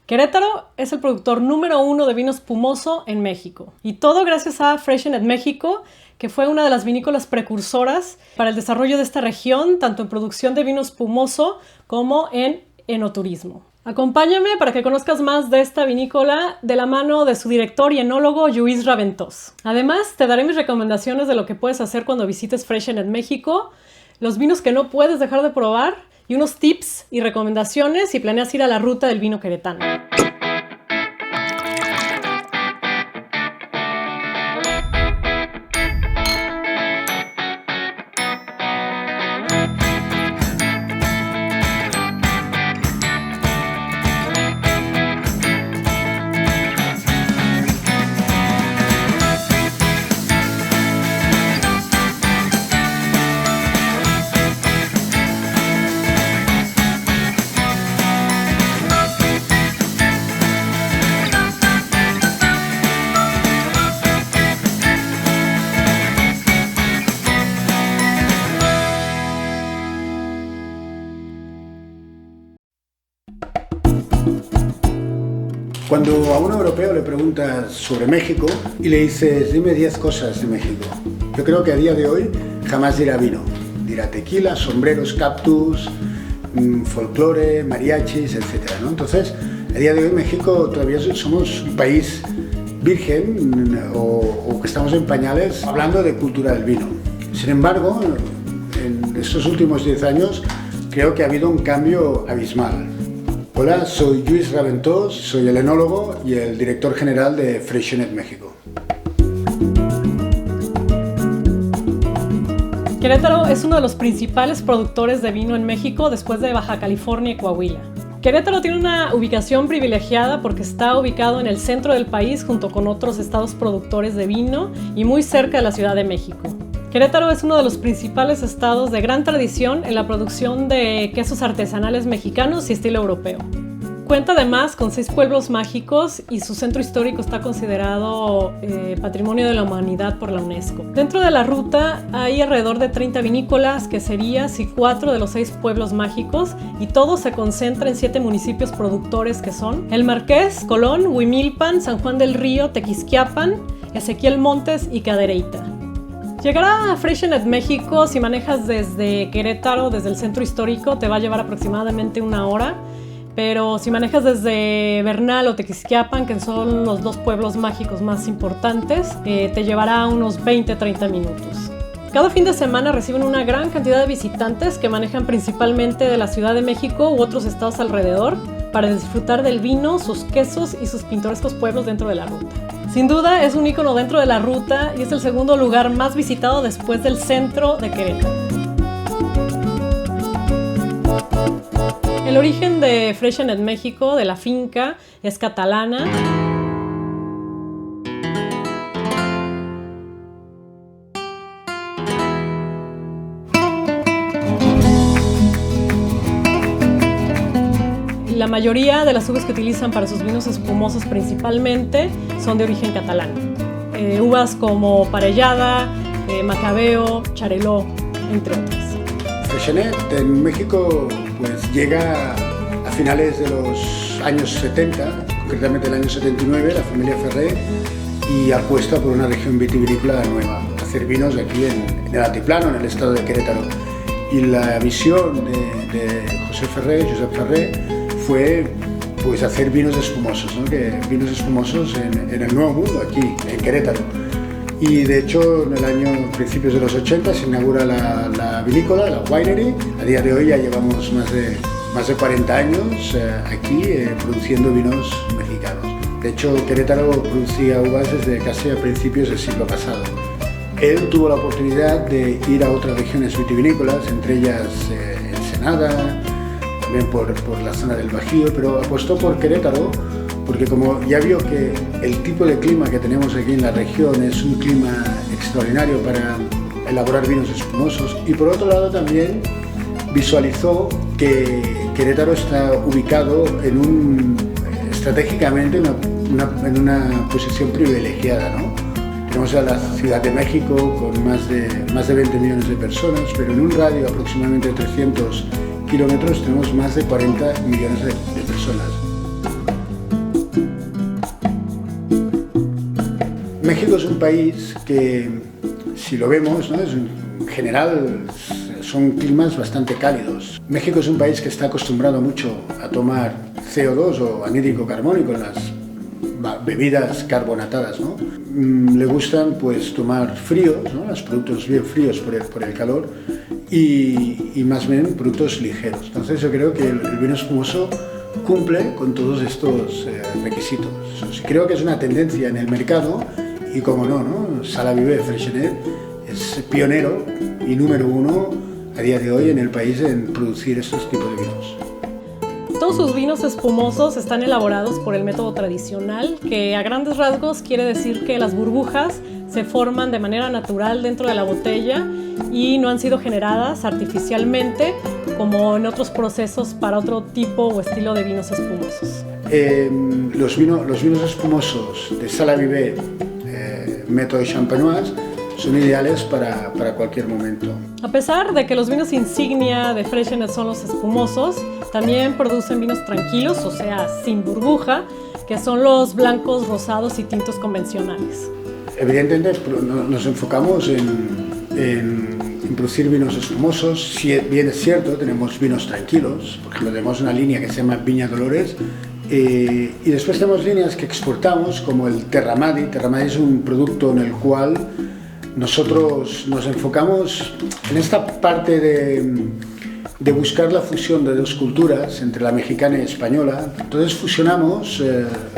Querétaro es el productor número 1 de vino espumoso en México. Y todo gracias a Freixenet México, que fue una de las vinícolas precursoras para el desarrollo de esta región, tanto en producción de vino espumoso como en enoturismo. Acompáñame para que conozcas más de esta vinícola de la mano de su director y enólogo Lluís Raventós. Además, te daré mis recomendaciones de lo que puedes hacer cuando visites Freixenet México, los vinos que no puedes dejar de probar y unos tips y recomendaciones si planeas ir a la ruta del vino queretano. Cuando a un europeo le preguntas sobre México y le dices, dime 10 cosas de México, yo creo que a día de hoy jamás dirá vino. Dirá tequila, sombreros, cactus, folclore, mariachis, etc., ¿no? Entonces, a día de hoy México todavía somos un país virgen o que estamos en pañales hablando de cultura del vino. Sin embargo, en estos últimos 10 años creo que ha habido un cambio abismal. Hola, soy Lluís Raventós, soy el enólogo y el director general de Freixenet México. Querétaro es uno de los principales productores de vino en México después de Baja California y Coahuila. Querétaro tiene una ubicación privilegiada porque está ubicado en el centro del país junto con otros estados productores de vino y muy cerca de la Ciudad de México. Querétaro es uno de los principales estados de gran tradición en la producción de quesos artesanales mexicanos y estilo europeo. Cuenta además con 6 pueblos mágicos y su centro histórico está considerado Patrimonio de la Humanidad por la UNESCO. Dentro de la ruta hay alrededor de 30 vinícolas, queserías y 4 de los 6 pueblos mágicos, y todo se concentra en 7 municipios productores que son El Marqués, Colón, Huimilpan, San Juan del Río, Tequisquiapan, Ezequiel Montes y Cadereyta. Llegar a Freixenet México, si manejas desde Querétaro, desde el centro histórico, te va a llevar aproximadamente 1 hora, pero si manejas desde Bernal o Tequisquiapan, que son los 2 pueblos mágicos más importantes, te llevará unos 20-30 minutos. Cada fin de semana reciben una gran cantidad de visitantes que manejan principalmente de la Ciudad de México u otros estados alrededor para disfrutar del vino, sus quesos y sus pintorescos pueblos dentro de la ruta. Sin duda es un ícono dentro de la ruta y es el segundo lugar más visitado después del centro de Querétaro. El origen de Freixenet México, de la finca, es catalana. La mayoría de las uvas que utilizan para sus vinos espumosos principalmente son de origen catalán. Uvas como Parellada, Macabeo, Chareló, entre otras. Freixenet en México pues llega a finales de los años 70, concretamente el año 79, la familia Ferrer, y apuesta por una región vitivinícola nueva, hacer vinos aquí en el altiplano, en el estado de Querétaro. Y la visión de Josep Ferrer, fue pues hacer vinos espumosos, ¿no? Vinos espumosos en el Nuevo Mundo, aquí en Querétaro. Y de hecho, en el año principios de los 80 se inaugura la vinícola, la winery. A día de hoy ya llevamos más de 40 años aquí produciendo vinos mexicanos. De hecho, Querétaro producía uvas desde casi a principios del siglo pasado. Él tuvo la oportunidad de ir a otras regiones vitivinícolas, entre ellas Ensenada, también por la zona del Bajío, pero apostó por Querétaro porque como ya vio que el tipo de clima que tenemos aquí en la región es un clima extraordinario para elaborar vinos espumosos, y por otro lado también visualizó que Querétaro está ubicado estratégicamente en una posición privilegiada, ¿no? Tenemos a la Ciudad de México con más de 20 millones de personas, pero en un radio aproximadamente de 300 kilómetros tenemos más de 40 millones de personas. México es un país que, si lo vemos, ¿no? En general son climas bastante cálidos. México es un país que está acostumbrado mucho a tomar CO2 o anhídrico carbónico en las bebidas carbonatadas, ¿no? Le gustan pues tomar fríos, ¿no? Los productos bien fríos por el calor y más bien productos ligeros. Entonces yo creo que el vino espumoso cumple con todos estos requisitos. Creo que es una tendencia en el mercado y como no, Sala Vive Freixenet es pionero y número uno a día de hoy en el país en producir estos tipos de vinos. Todos sus vinos espumosos están elaborados por el método tradicional, que a grandes rasgos quiere decir que las burbujas se forman de manera natural dentro de la botella y no han sido generadas artificialmente como en otros procesos para otro tipo o estilo de vinos espumosos. Los vinos espumosos de Sala Vive, método champenoise, son ideales para cualquier momento. A pesar de que los vinos insignia de Freixenet son los espumosos, también producen vinos tranquilos, o sea, sin burbuja, que son los blancos, rosados y tintos convencionales. Evidentemente nos enfocamos en producir vinos espumosos. Si bien es cierto, tenemos vinos tranquilos, por ejemplo, tenemos una línea que se llama Viña Dolores, y después tenemos líneas que exportamos como el Terramadi. Terramadi es un producto en el cual nosotros nos enfocamos en esta parte de buscar la fusión de dos culturas, entre la mexicana y española. Entonces fusionamos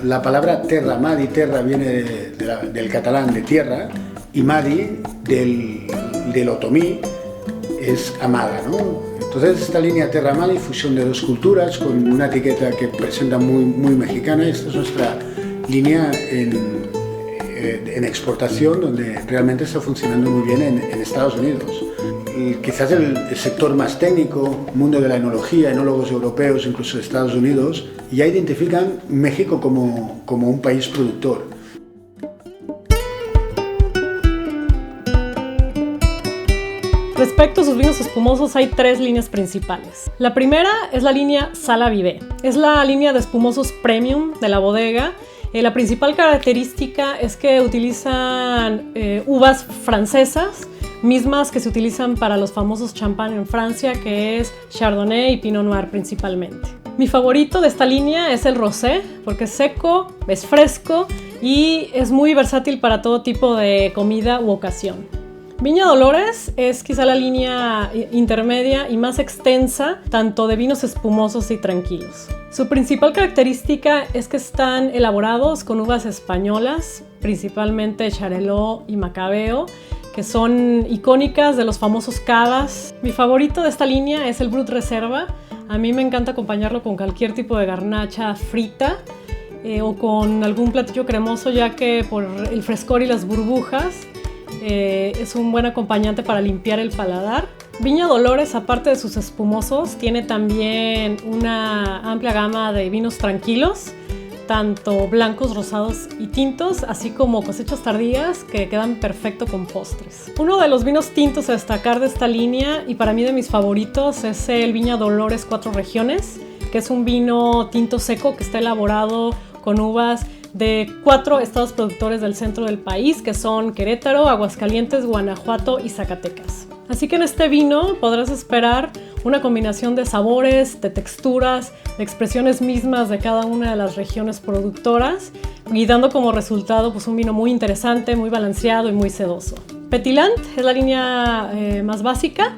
la palabra terra, terra viene del catalán de tierra, y madi del otomí es amada, ¿no? Entonces esta línea terra-madi, fusión de dos culturas, con una etiqueta que presenta muy mexicana. Esta es nuestra línea en exportación, donde realmente está funcionando muy bien en Estados Unidos. Quizás el sector más técnico, mundo de la enología, enólogos europeos, incluso de Estados Unidos, ya identifican México como un país productor. Respecto a sus vinos espumosos, hay tres líneas principales. La primera es la línea Sala Vive. Es la línea de espumosos premium de la bodega. La principal característica es que utilizan uvas francesas, mismas que se utilizan para los famosos champán en Francia, que es Chardonnay y Pinot Noir principalmente. Mi favorito de esta línea es el rosé, porque es seco, es fresco y es muy versátil para todo tipo de comida u ocasión. Viña Dolores es quizá la línea intermedia y más extensa, tanto de vinos espumosos y tranquilos. Su principal característica es que están elaborados con uvas españolas, principalmente Xarel·lo y Macabeo, que son icónicas de los famosos cavas. Mi favorito de esta línea es el Brut Reserva. A mí me encanta acompañarlo con cualquier tipo de garnacha frita o con algún platillo cremoso, ya que por el frescor y las burbujas es un buen acompañante para limpiar el paladar. Viña Dolores, aparte de sus espumosos, tiene también una amplia gama de vinos tranquilos, tanto blancos, rosados y tintos, así como cosechas tardías que quedan perfecto con postres. Uno de los vinos tintos a destacar de esta línea, y para mí de mis favoritos, es el Viña Dolores 4 Regiones, que es un vino tinto seco que está elaborado con uvas de 4 estados productores del centro del país, que son Querétaro, Aguascalientes, Guanajuato y Zacatecas. Así que en este vino podrás esperar una combinación de sabores, de texturas, de expresiones mismas de cada una de las regiones productoras, y dando como resultado pues, un vino muy interesante, muy balanceado y muy sedoso. Petilant es la línea más básica,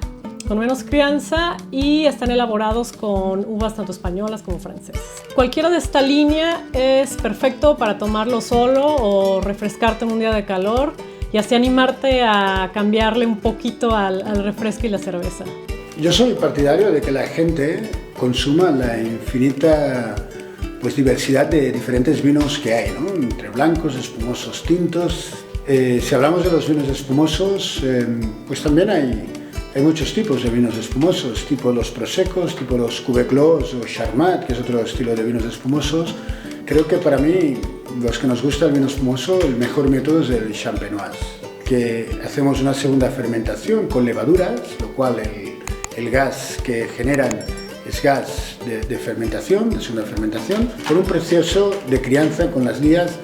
con menos crianza, y están elaborados con uvas tanto españolas como francesas. Cualquiera de esta línea es perfecto para tomarlo solo o refrescarte en un día de calor y así animarte a cambiarle un poquito al refresco y la cerveza. Yo soy partidario de que la gente consuma la infinita diversidad de diferentes vinos que hay, ¿no? Entre blancos, espumosos, tintos. Si hablamos de los vinos espumosos, pues también hay muchos tipos de vinos espumosos, tipo los prosecos, tipo los cuvée-clos o charmat, que es otro estilo de vinos espumosos. Creo que para mí, los que nos gusta el vino espumoso, el mejor método es el champenoise, que hacemos una segunda fermentación con levaduras, lo cual el gas que generan es gas de fermentación, de segunda fermentación, con un proceso de crianza con las lías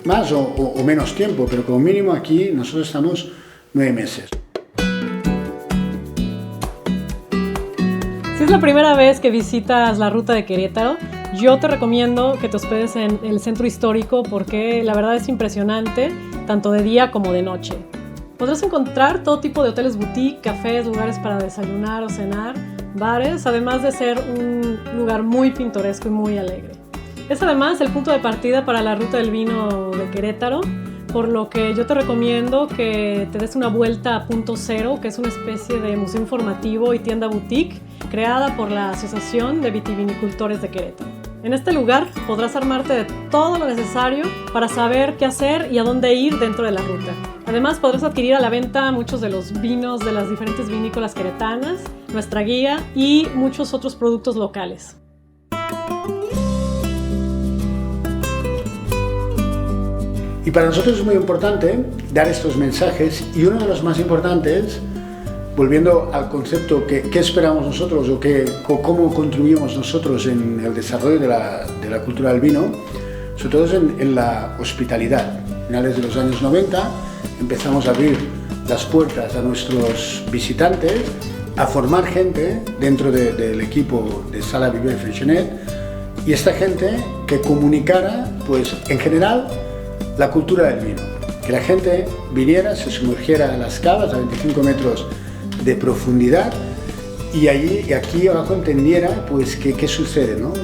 más o menos tiempo, pero como mínimo aquí nosotros estamos 9 meses. Si es la primera vez que visitas la ruta de Querétaro, yo te recomiendo que te hospedes en el centro histórico porque la verdad es impresionante, tanto de día como de noche. Podrás encontrar todo tipo de hoteles boutique, cafés, lugares para desayunar o cenar, bares, además de ser un lugar muy pintoresco y muy alegre. Es además el punto de partida para la ruta del vino de Querétaro, por lo que yo te recomiendo que te des una vuelta a Punto Cero, que es una especie de museo informativo y tienda boutique creada por la Asociación de Vitivinicultores de Querétaro. En este lugar podrás armarte de todo lo necesario para saber qué hacer y a dónde ir dentro de la ruta. Además podrás adquirir a la venta muchos de los vinos de las diferentes vinícolas queretanas, nuestra guía y muchos otros productos locales. Y para nosotros es muy importante dar estos mensajes y uno de los más importantes, volviendo al concepto qué esperamos nosotros o cómo contribuimos nosotros en el desarrollo de la cultura del vino, sobre todo es en la hospitalidad. A finales de los años 90 empezamos a abrir las puertas a nuestros visitantes, a formar gente dentro del equipo de Sala Viver Freixenet y esta gente que comunicara, pues en general, la cultura del vino. Que la gente viniera, se sumergiera en las cavas a 25 metros de profundidad y aquí abajo entendiera pues qué sucede, ¿no?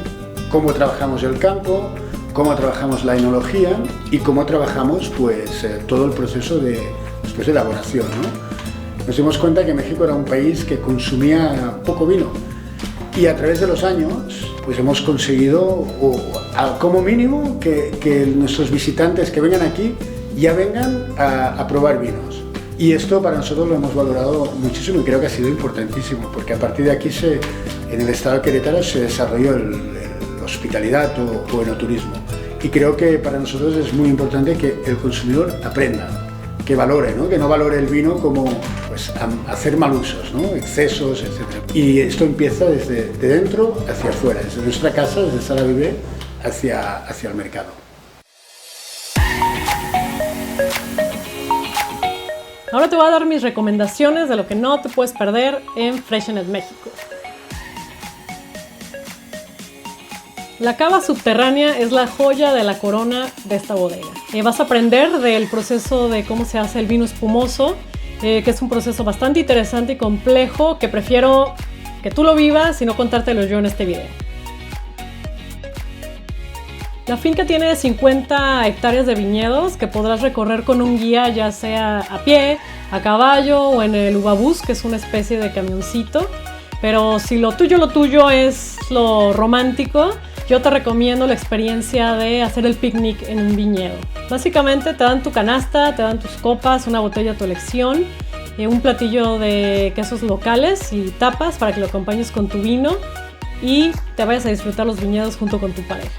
Cómo trabajamos el campo, cómo trabajamos la enología y cómo trabajamos pues todo el proceso de elaboración, ¿no? Nos dimos cuenta que México era un país que consumía poco vino y a través de los años pues hemos conseguido como mínimo que nuestros visitantes que vengan aquí ya vengan a probar vinos. Y esto para nosotros lo hemos valorado muchísimo y creo que ha sido importantísimo, porque a partir de aquí en el estado de Querétaro se desarrolló el hospitalidad o enoturismo. Y creo que para nosotros es muy importante que el consumidor aprenda, que valore, ¿no? Que no valore el vino como pues, hacer mal usos, ¿no? Excesos, etc. Y esto empieza desde dentro hacia afuera, desde nuestra casa, desde Sala Viver, hacia el mercado. Ahora te voy a dar mis recomendaciones de lo que no te puedes perder en Freixenet México. La cava subterránea es la joya de la corona de esta bodega. Vas a aprender del proceso de cómo se hace el vino espumoso, que es un proceso bastante interesante y complejo que prefiero que tú lo vivas y no contártelo yo en este video. La finca tiene 50 hectáreas de viñedos que podrás recorrer con un guía, ya sea a pie, a caballo o en el ubabús, que es una especie de camioncito. Pero si lo tuyo es lo romántico, yo te recomiendo la experiencia de hacer el picnic en un viñedo. Básicamente te dan tu canasta, te dan tus copas, una botella a tu elección, un platillo de quesos locales y tapas para que lo acompañes con tu vino y te vayas a disfrutar los viñedos junto con tu pareja.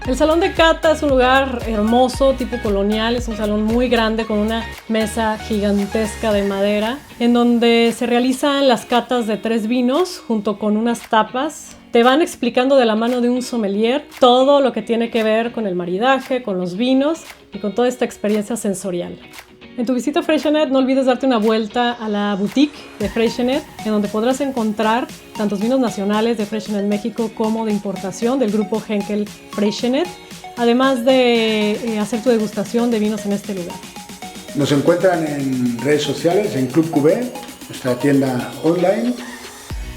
El salón de cata es un lugar hermoso, tipo colonial, es un salón muy grande con una mesa gigantesca de madera en donde se realizan las catas de 3 vinos junto con unas tapas. Te van explicando de la mano de un sommelier todo lo que tiene que ver con el maridaje, con los vinos y con toda esta experiencia sensorial. En tu visita a Freixenet no olvides darte una vuelta a la boutique de Freixenet, en donde podrás encontrar tantos vinos nacionales de Freixenet México como de importación del grupo Henkel Freixenet, además de hacer tu degustación de vinos en este lugar. Nos encuentran en redes sociales, en Club Cuvée, nuestra tienda online.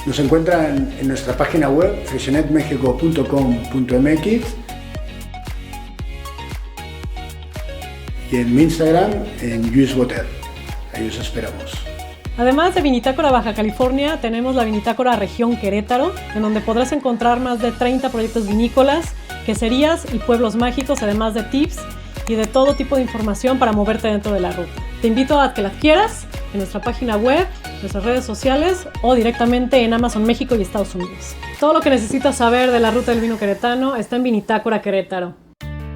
Nos encuentran en nuestra página web freixenetmexico.com.mx y en mi Instagram, en Lluís Boter. Ahí os esperamos. Además de Vinitácora Baja California, tenemos la Vinitácora Región Querétaro, en donde podrás encontrar más de 30 proyectos vinícolas, queserías y pueblos mágicos, además de tips y de todo tipo de información para moverte dentro de la ruta. Te invito a que la adquieras en nuestra página web, nuestras redes sociales o directamente en Amazon México y Estados Unidos. Todo lo que necesitas saber de la ruta del vino queretano está en Vinitácora Querétaro.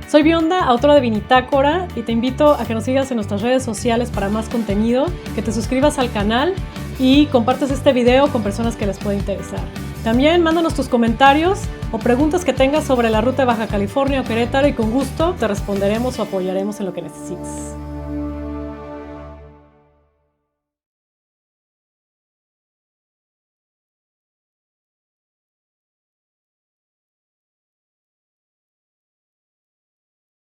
Soy Bionda, autora de Vinitácora, y te invito a que nos sigas en nuestras redes sociales para más contenido, que te suscribas al canal y compartas este video con personas que les pueda interesar. También mándanos tus comentarios o preguntas que tengas sobre la ruta de Baja California o Querétaro y con gusto te responderemos o apoyaremos en lo que necesites.